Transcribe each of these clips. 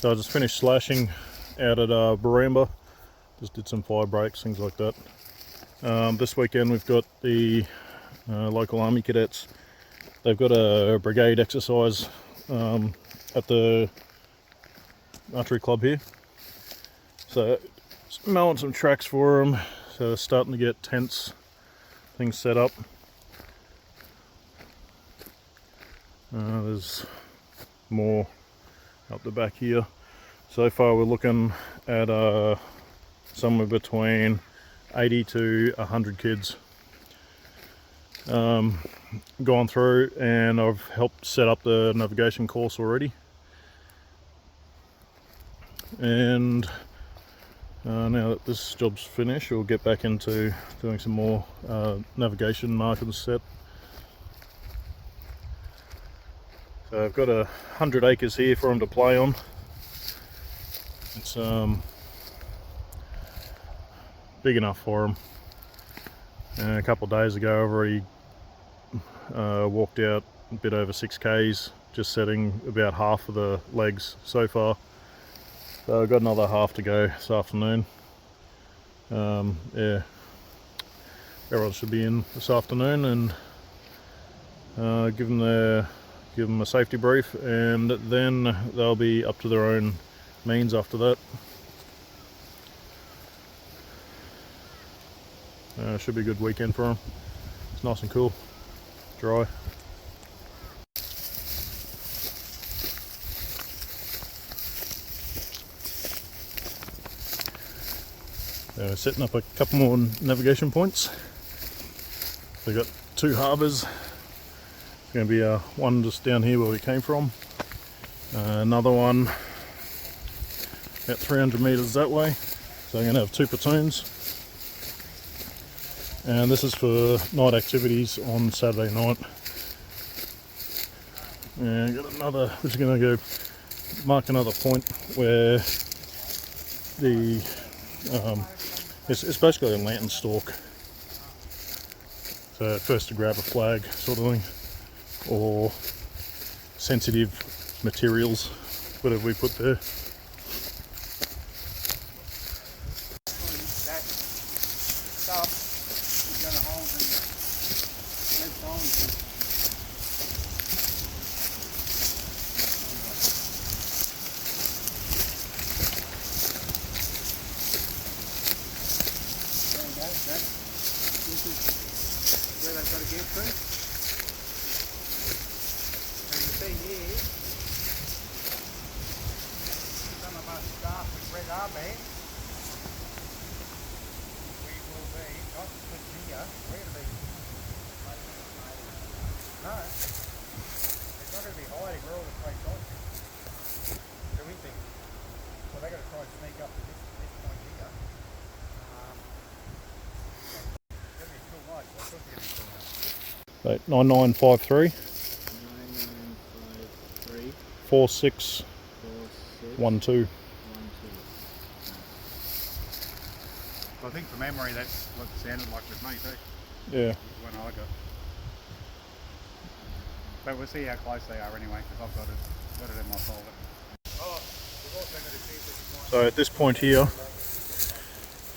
So I just finished slashing out at Barambah, just did some fire breaks, things like that. This weekend we've got the local army cadets. They've got a brigade exercise at the archery club here. So mowing some tracks for them, so they're starting to get tents, things set up. There's more up the back here. So far we're looking at somewhere between 80 to 100 kids gone through, and I've helped set up the navigation course already. And now that this job's finished, we'll get back into doing some more navigation marking set. So I've got 100 acres here for them to play on. It's big enough for them. And a couple of days ago I've already walked out a bit over 6 k's, just setting about half of the legs so far. So I've got another half to go this afternoon. Yeah, everyone should be in this afternoon, and give them a safety brief, and then they'll be up to their own means after that. Should be a good weekend for them. It's nice and cool, dry. Setting up a couple more navigation points. We've got 2 harbours. There's going to be one just down here where we came from, another one about 300 metres that way. So I'm going to have 2 platoons, and this is for night activities on Saturday night. And got another, we're just going to go mark another point where the it's basically a lantern stalk. So first to grab a flag sort of thing, or sensitive materials, whatever we put there. This is where they've got to get to. And the thing is, some of us staff with red armbands, we will be, not with here, we're going to be, no, it's not going to be hiding where all the place is. Do we think? Well, they've got to try and sneak up to this point here. Right, 9953 9953 4612. I think from memory that's what it sounded like with me too. Yeah. When I got. But we'll see how close they are anyway, because I've got it in my folder. So at this point here,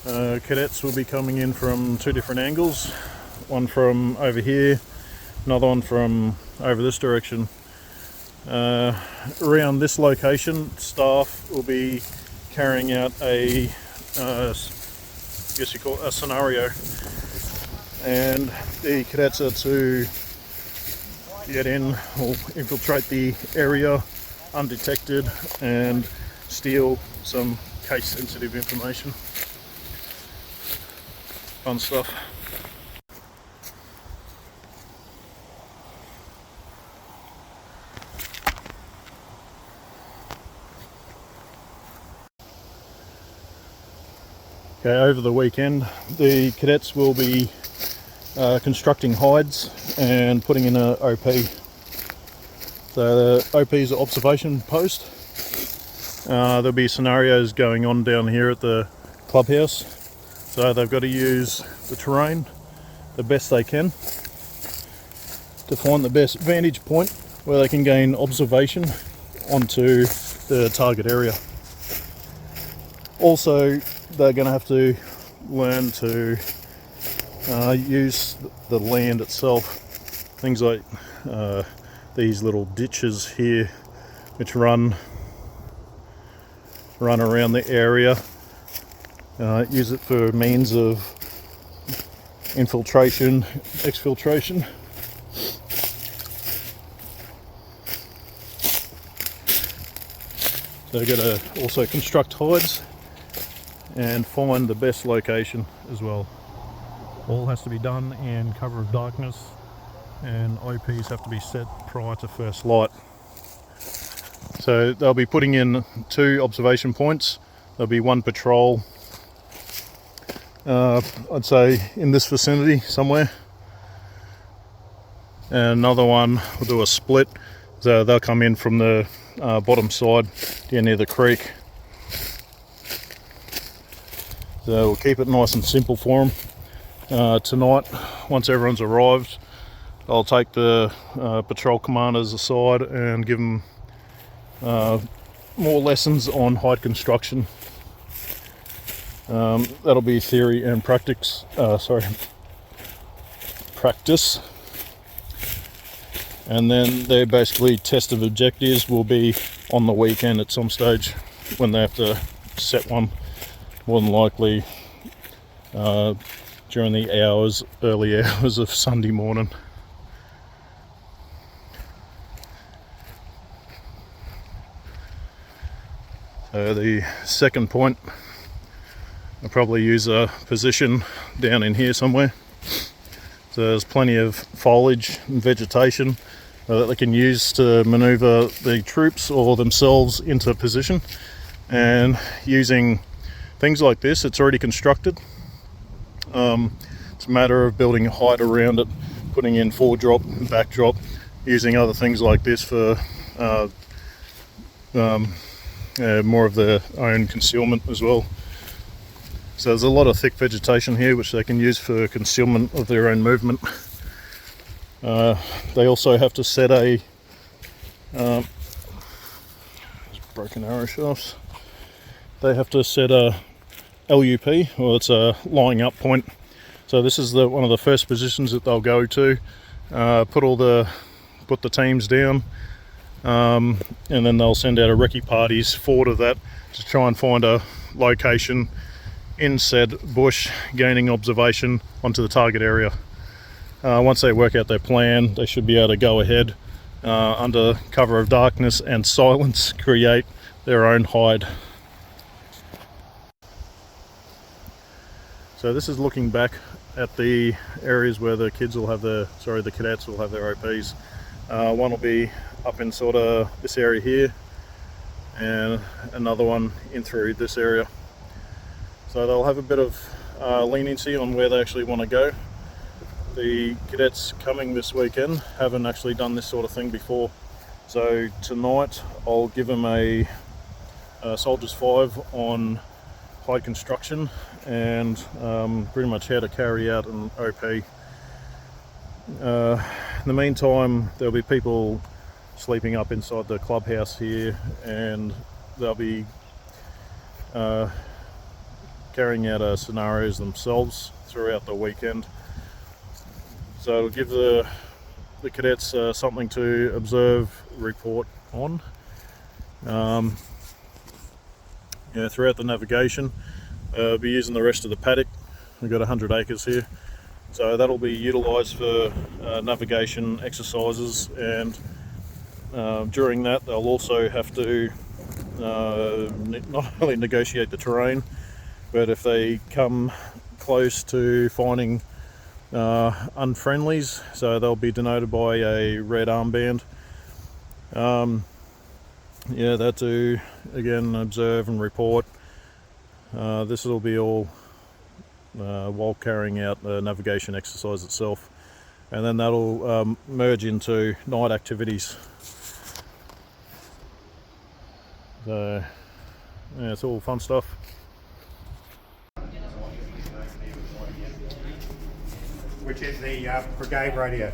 cadets will be coming in from 2 different angles. One from over here, another one from over this direction. Around this location, staff will be carrying out a, I guess you call it a scenario, and the cadets are to get in or infiltrate the area undetected and steal some case sensitive information. Fun stuff. Okay, over the weekend the cadets will be constructing hides and putting in an OP. So the OP is an observation post. There'll be scenarios going on down here at the clubhouse. So they've got to use the terrain the best they can to find the best vantage point where they can gain observation onto the target area. Also, they're going to have to learn to use the land itself. Things like these little ditches here, which run around the area. Use it for means of infiltration, exfiltration. So they're going to also construct hides and find the best location as well. All has to be done in cover of darkness, and OPs have to be set prior to first light. So they'll be putting in 2 observation points. There'll be 1 patrol, I'd say in this vicinity somewhere, and another one will do a split. So they'll come in from the bottom side down near the creek. So we'll keep it nice and simple for them. Tonight, once everyone's arrived, I'll take the patrol commanders aside and give them more lessons on hide construction. That'll be theory and practice. And then their basically test of objectives will be on the weekend at some stage when they have to set one, more than likely during the early hours of Sunday morning. So the second point, I'll probably use a position down in here somewhere. So there's plenty of foliage and vegetation that they can use to maneuver the troops or themselves into position. And using things like this, it's already constructed. It's a matter of building a height around it, putting in foredrop and backdrop, using other things like this for more of their own concealment as well. So there's a lot of thick vegetation here which they can use for concealment of their own movement. They also have to set a broken arrow shafts. They have to set a LUP, or it's a lying up point. So this is one of the first positions that they'll go to. Put the teams down, and then they'll send out a recce parties forward of that to try and find a location in said bush, gaining observation onto the target area. Once they work out their plan, they should be able to go ahead under cover of darkness and silence, create their own hide. So this is looking back at the areas where the cadets will have their OPs. One will be up in sort of this area here, and another one in through this area. So they'll have a bit of leniency on where they actually want to go. The cadets coming this weekend haven't actually done this sort of thing before. So tonight I'll give them a Soldiers 5 on hide construction and pretty much how to carry out an OP. In the meantime, there'll be people sleeping up inside the clubhouse here, and they'll be carrying out scenarios themselves throughout the weekend. So it'll give the cadets something to observe, report on. Throughout the navigation, be using the rest of the paddock. We've got 100 acres here, so that'll be utilised for navigation exercises, and during that they'll also have to not only negotiate the terrain, but if they come close to finding unfriendlies, so they'll be denoted by a red armband. That to again observe and report. This will be all while carrying out the navigation exercise itself, and then that'll merge into night activities. So yeah, it's all fun stuff. Which is the brigade radio.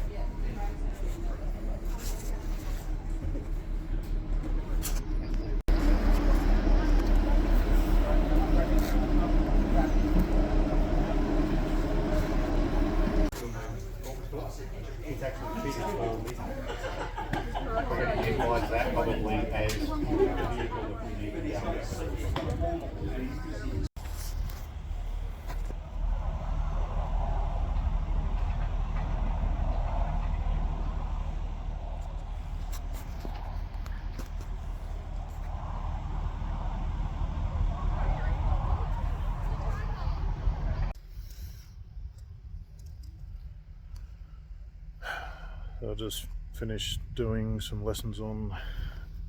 I just finished doing some lessons on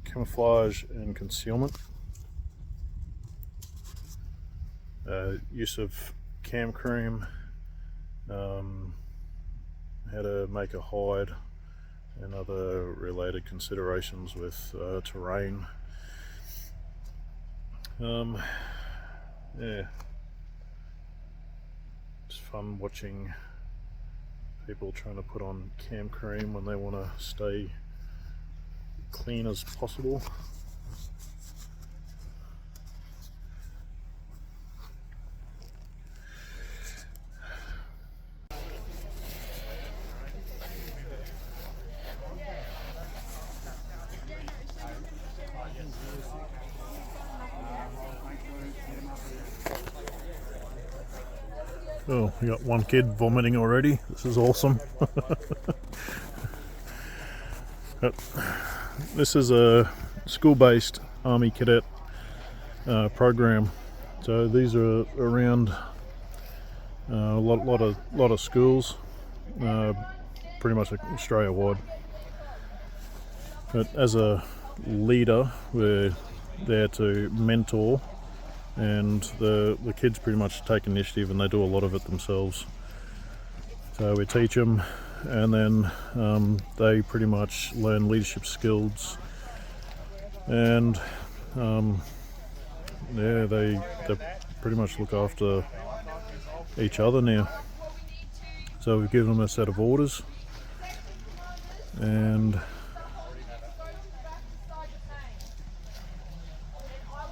camouflage and concealment. Use of cam cream, how to make a hide, and other related considerations with terrain. Yeah, it's fun watching people trying to put on cam cream when they want to stay clean as possible. Oh, we got one kid vomiting already. This is awesome. This is a school-based Army cadet program. So these are around a lot of schools, pretty much Australia-wide. But as a leader, we're there to mentor, and the kids pretty much take initiative and they do a lot of it themselves. So we teach them, and then they pretty much learn leadership skills, and yeah, they pretty much look after each other now. So we've given them a set of orders, and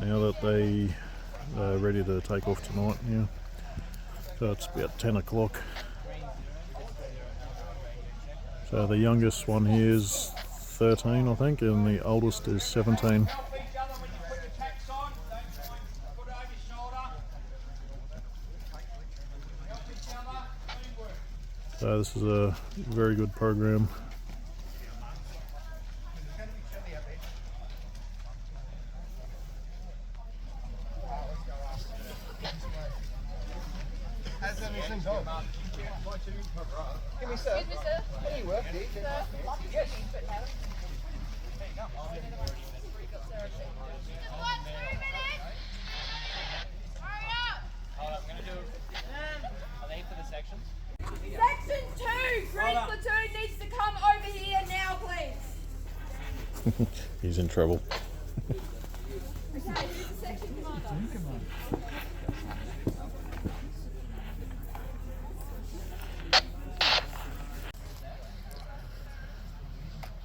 now that they are ready to take off tonight, yeah. So it's about 10 o'clock. So the youngest one here is 13, I think, and the oldest is 17. So this is a very good program. Excuse me, sir. Where do you work, Dick? Yes. Section 2, green platoon needs to come over here now, please. He's in trouble. Okay, who's the section commander?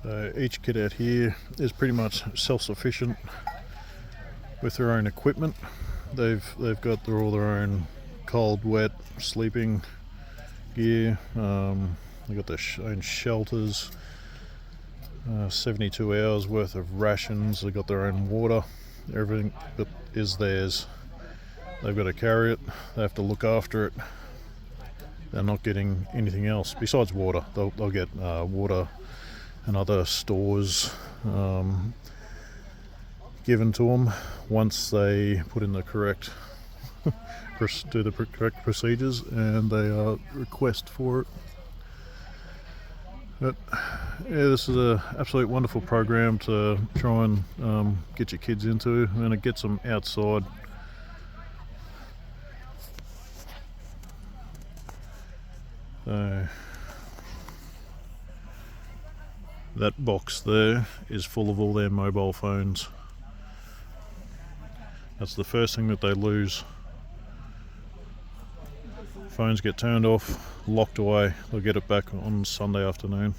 So each cadet here is pretty much self-sufficient with their own equipment. They've got all their own cold, wet, sleeping gear. They've got their own shelters, 72 hours worth of rations. They've got their own water. Everything that is theirs. They've got to carry it. They have to look after it. They're not getting anything else besides water. They'll get water and other stores given to them once they put in the correct do the correct procedures, and they request for it. But yeah, this is an absolute wonderful program to try and get your kids into, and it gets them outside. So that box there is full of all their mobile phones. That's the first thing that they lose. Phones get turned off, locked away. They'll get it back on Sunday afternoon.